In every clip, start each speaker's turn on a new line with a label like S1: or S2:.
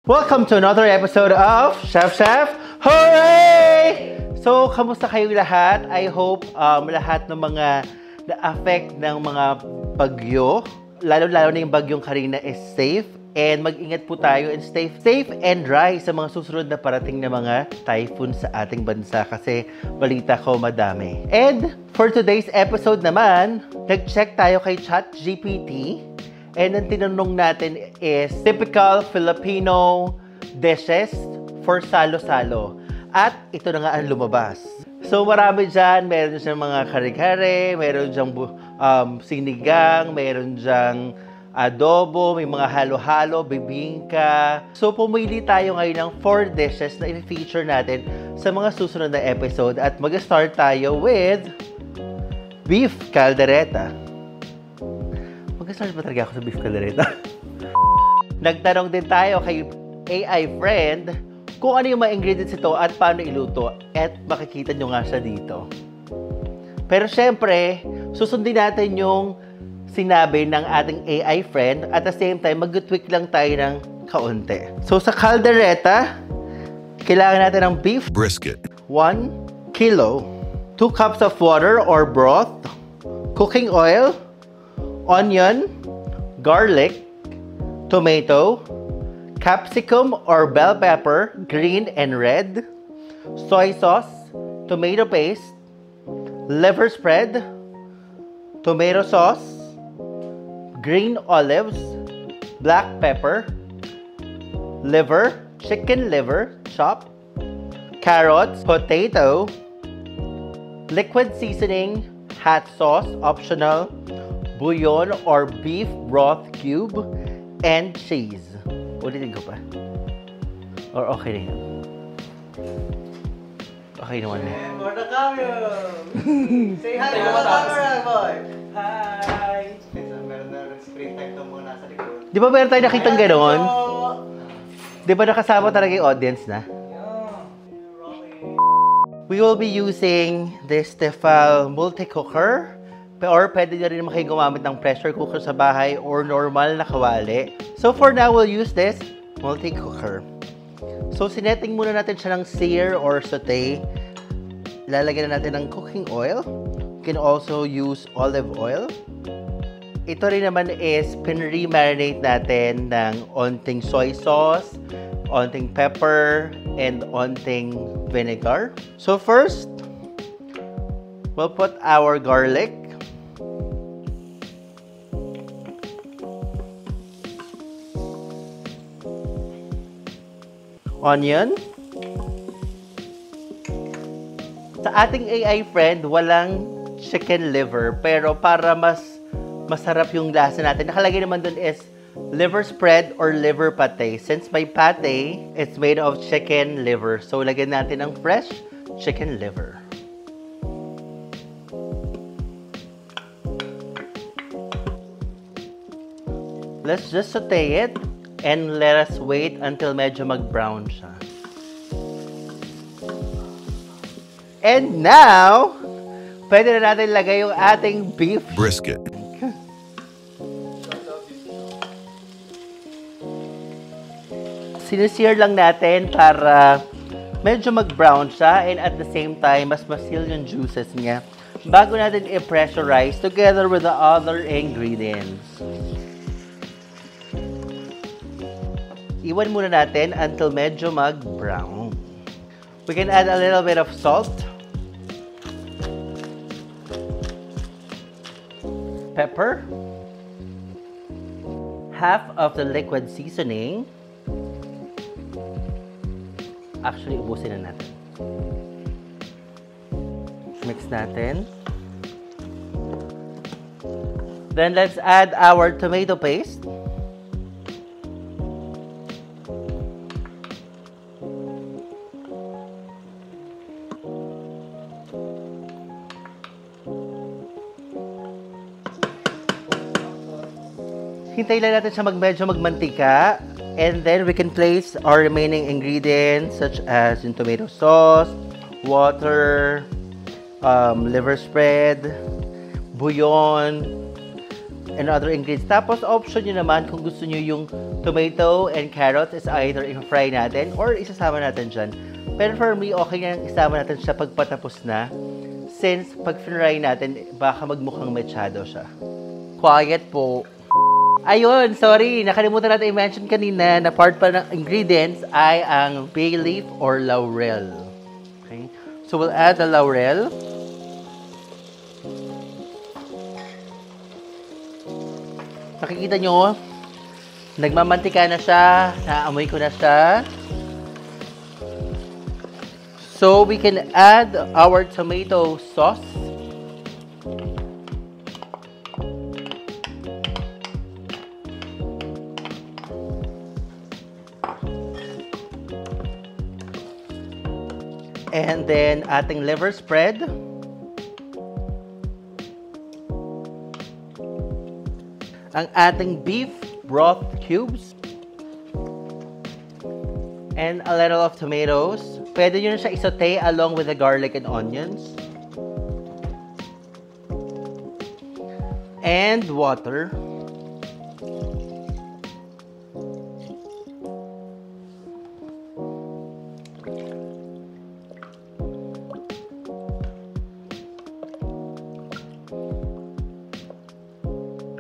S1: Welcome to another episode of Chef Hooray! So, kamusta kayo lahat? I hope lahat ng mga na-affect ng mga bagyo, lalo-lalo na yung bagyong Karina is safe. And mag-ingat po tayo and stay safe and dry sa mga susunod na parating na mga typhoon sa ating bansa kasi balita ko madami. And for today's episode naman, nag-check tayo kay ChatGPT. And ang tinanong natin is typical Filipino dishes for salo-salo. At ito na nga ang lumabas. So marami dyan, meron dyan mga kare-kare, meron dyan sinigang, meron dyan adobo, may mga halo-halo, bibingka. So pumili tayo ngayon ng 4 dishes na i-feature natin sa mga susunod na episode. At mag-start tayo with beef caldereta. Mag-start ba talaga ako sa beef caldereta? Nagtanong din tayo kay AI friend kung ano yung mga ingredients ito at paano iluto. At makikita nyo nga siya dito. Pero syempre, susundin natin yung sinabi ng ating AI friend at the same time, mag-tweak lang tayo ng kaunti. So sa caldereta, kailangan natin ng beef
S2: brisket,
S1: 1 kilo, 2 cups of water or broth, cooking oil, onion, garlic, tomato, capsicum or bell pepper, green and red, soy sauce, tomato paste, liver spread, tomato sauce, green olives, black pepper, liver, chicken liver, chopped, carrots, potato, liquid seasoning, hot sauce, optional, bouillon or beef broth cube, and cheese. Ulitin ko pa. Or okay na yun? Okay naman na.
S3: For the camera! Say hi to the camera, boy! Hi! Meron na screen time itong mga nasa likod.
S1: Di ba meron tayo nakitang gano'n? Di ba nakasama talaga yung audience na? We will be using this Tefal multi-cooker. Or pwede na rin naman kayo gumamit ng pressure cooker sa bahay or normal na kawali. So for now, we'll use this multi-cooker. So sinetting muna natin siya ng sear or saute. Lalagyan na natin ng cooking oil. You can also use olive oil. Ito rin naman is pinre-marinate natin ng onting soy sauce, onting pepper, and onting vinegar. So first, we'll put our garlic. Onion. Sa ating AI friend, walang chicken liver. Pero para mas masarap yung lasa natin, nakalagay naman dun is liver spread or liver pate. Since may pate, it's made of chicken liver. So, lagyan natin ng fresh chicken liver. Let's just saute it. And let us wait until medyo mag-brown siya. And now, pwede na natin lagay yung ating beef
S2: brisket,
S1: Sinisir lang natin para medyo mag-brown siya and at the same time, mas masil yung juices niya bago natin i-pressurize together with the other ingredients. Iwan muna natin until medyo mag-brown. We can add a little bit of salt, pepper, half of the liquid seasoning. Actually, ubusin na natin. Mix natin. Then let's add our tomato paste. Hintayin lang natin siya medyo magmantika. And then we can place our remaining ingredients such as yung tomato sauce, water, liver spread, bouillon, and other ingredients. Tapos, option nyo naman kung gusto nyo yung tomato and carrots is either i-fry natin or isasama natin dyan. Pero for me, okay na isama natin siya pagpatapos na. Since pag fry natin, baka magmukhang mechado siya. Quiet po. Ayun, sorry, nakalimutan natin i-mention kanina na part pa ng ingredients ay ang bay leaf or laurel. Okay? So, we'll add the laurel. Nakikita nyo, nagmamantika na siya, naamoy ko na siya. So, we can add our tomato sauce. And then, ating liver spread. Ang ating beef broth cubes. And a little of tomatoes. Pwede nyo na siya isaute along with the garlic and onions. And water.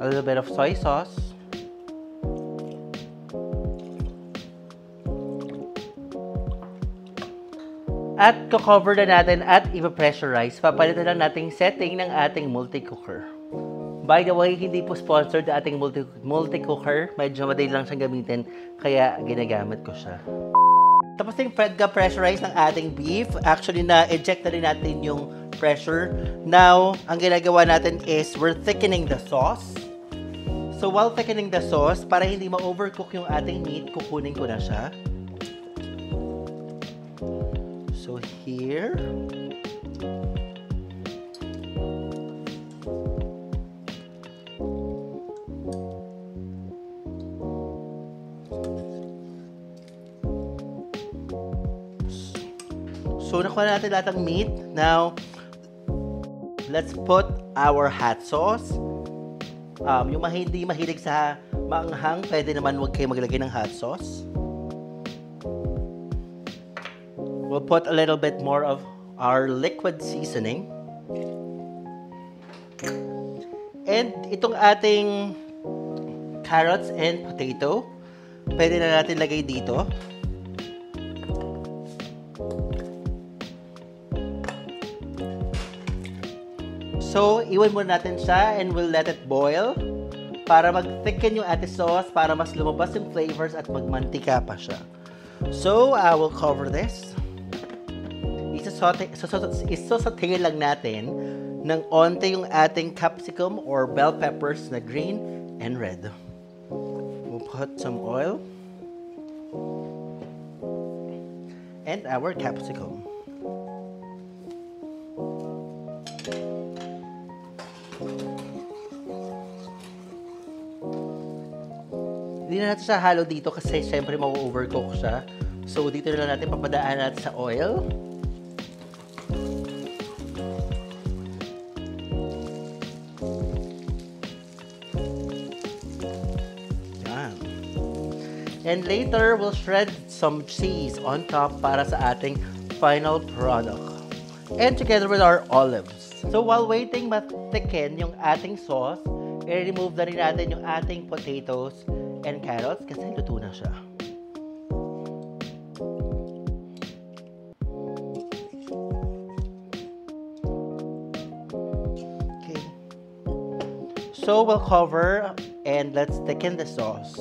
S1: A little bit of soy sauce. At cover na natin at i-pressurize. Papalitan lang natin setting ng ating multi-cooker. By the way, hindi po sponsored ang ating multi-cooker. Medyo madali lang siyang gamitin, kaya ginagamit ko siya. Tapos yung pressurize ng ating beef. Actually, na-eject na rin natin yung pressure. Now, ang ginagawa natin is we're thickening the sauce. So, while thickening the sauce, para hindi ma-overcook yung ating meat, kukunin ko na siya. So, here. So, nakuha natin lahat ng meat. Now, let's put our hot sauce. Yung hindi mahilig sa maanghang, pwede naman huwag kayo maglagay ng hot sauce. We'll put a little bit more of our liquid seasoning. And itong ating carrots and potato, pwede na natin lagay dito. So, iwan muna natin siya and we'll let it boil para mag-thicken yung ating sauce, para mas lumabas yung flavors at magmantika pa siya. So, I will cover this. Isasaute lang natin ng onte yung ating capsicum or bell peppers na green and red. We'll put some oil and our capsicum. Hindi na natin siya halo dito kasi syempre ma-overcook siya. So, dito na lang natin papadaan natin sa oil. Yan. And later, we'll shred some cheese on top para sa ating final product. And together with our olives. So, while waiting ma-thicken yung ating sauce, i-remove na rin natin yung ating potatoes and carrots kasi luto na siya. Okay. So, we'll cover and let's thicken the sauce.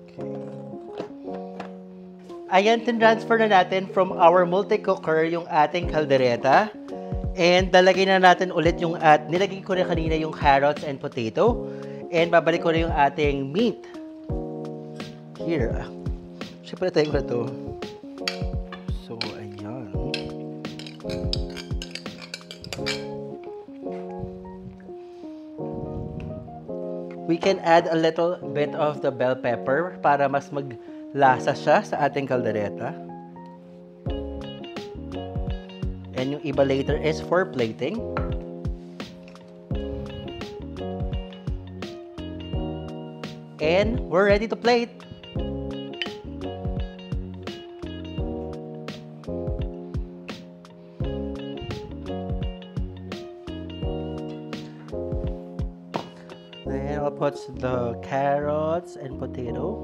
S1: Okay. Ayan, tin-transfer na natin from our multi-cooker yung ating kaldereta. And dalagay na natin ulit yung nilagay ko na kanina yung carrots and potato. And babalik ko na yung ating meat. Here. Siyempre tayo ko na to. So, ayan. We can add a little bit of the bell pepper para mas maglasa siya sa ating kaldereta. And yung iba later is for plating. And we're ready to plate. Then I'll put the carrots and potato.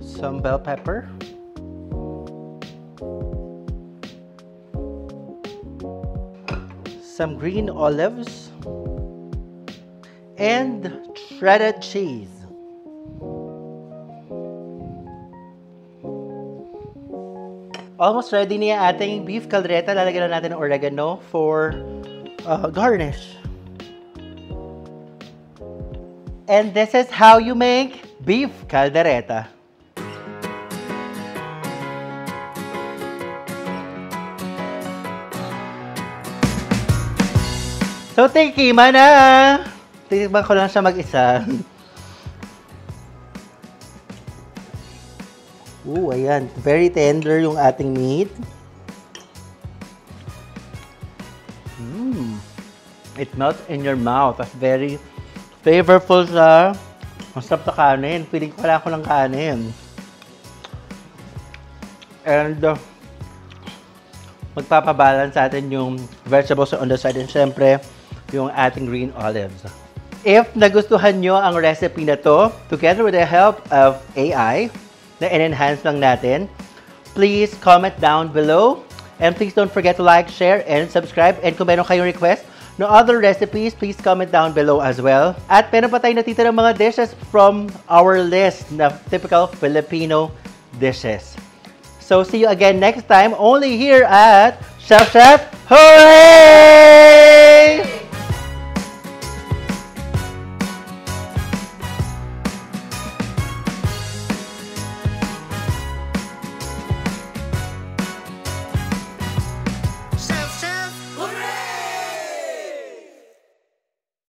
S1: Some bell pepper. Some green olives. And shredded cheese. Almost ready na yung ating beef caldereta. Lalagyan na natin ng oregano for garnish. And this is how you make beef caldereta. So, tikima na! Tikman ko lang siya mag-isa. Ooh, ayan. Very tender yung ating meat. It melts in your mouth. That's very flavorful siya. Masarap sa kanin. Piling ko wala ko ng kanin. And magpapabalance sa atin yung vegetables on the side and syempre yung ating green olives. If nagustuhan nyo ang recipe na to, together with the help of AI, na in-enhance lang natin, please comment down below. And please don't forget to like, share, and subscribe. And kung meron kayong request no other recipes, please comment down below as well. At meron pa tayong natitirang mga dishes from our list na typical Filipino dishes. So see you again next time, only here at Chef Chef Hooray!